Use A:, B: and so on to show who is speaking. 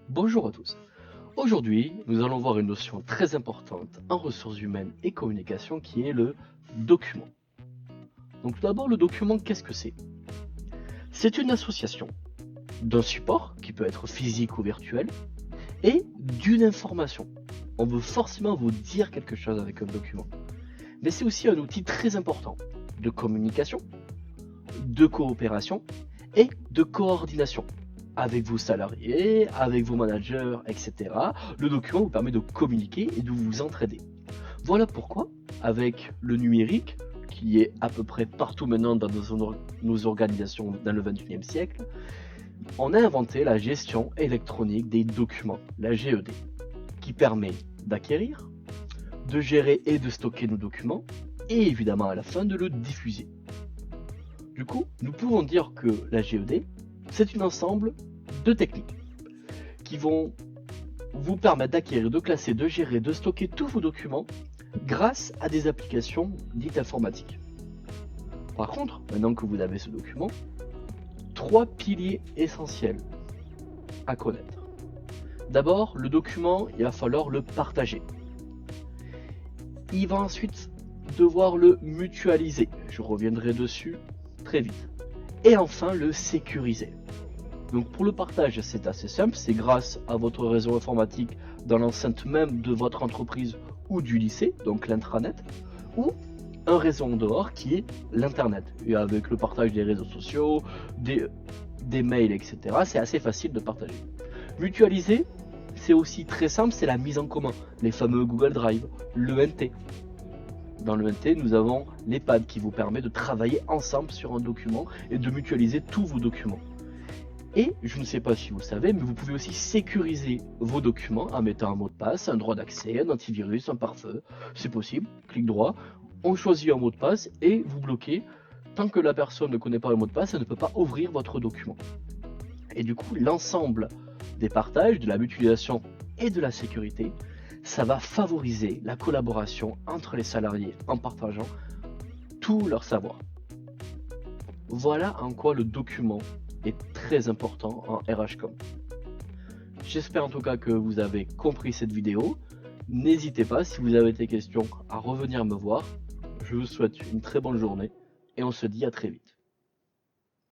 A: Bonjour à tous. Aujourd'hui, nous allons voir une notion très importante en ressources humaines et communication qui est le document. Donc tout d'abord, le document, qu'est-ce que c'est? C'est une association d'un support, qui peut être physique ou virtuel, et d'une information. On veut forcément vous dire quelque chose avec un document. Mais c'est aussi un outil très important de communication, de coopération et de coordination avec vos salariés, avec vos managers, etc. Le document vous permet de communiquer et de vous entraider. Voilà pourquoi, avec le numérique, qui est à peu près partout maintenant dans nos organisations dans le 21e siècle, on a inventé la gestion électronique des documents, la GED, qui permet d'acquérir, de gérer et de stocker nos documents, et évidemment à la fin de le diffuser. Du coup, nous pouvons dire que la GED, c'est un ensemble de techniques qui vont vous permettre d'acquérir, de classer, de gérer, de stocker tous vos documents grâce à des applications dites informatiques. Par contre, maintenant que vous avez ce document, 3 piliers essentiels à connaître. D'abord, le document, il va falloir le partager. Il va ensuite devoir le mutualiser. Je reviendrai dessus très vite. Et enfin, le sécuriser. Donc pour le partage, c'est assez simple, c'est grâce à votre réseau informatique dans l'enceinte même de votre entreprise ou du lycée, donc l'intranet, ou un réseau en dehors qui est l'internet. Et avec le partage des réseaux sociaux, des mails, etc., c'est assez facile de partager. Mutualiser, c'est aussi très simple, c'est la mise en commun, les fameux Google Drive, le NT. Dans le NT, nous avons l'EHPAD qui vous permet de travailler ensemble sur un document et de mutualiser tous vos documents. Et je ne sais pas si vous savez, mais vous pouvez aussi sécuriser vos documents en mettant un mot de passe, un droit d'accès, un antivirus, un pare-feu. C'est possible, clic droit, on choisit un mot de passe et vous bloquez. Tant que la personne ne connaît pas le mot de passe, elle ne peut pas ouvrir votre document. Et du coup, l'ensemble des partages, de la mutualisation et de la sécurité, ça va favoriser la collaboration entre les salariés en partageant tout leur savoir. Voilà en quoi le document est très important en RHCOM. J'espère en tout cas que vous avez compris cette vidéo. N'hésitez pas, si vous avez des questions, à revenir me voir. Je vous souhaite une très bonne journée et on se dit à très vite.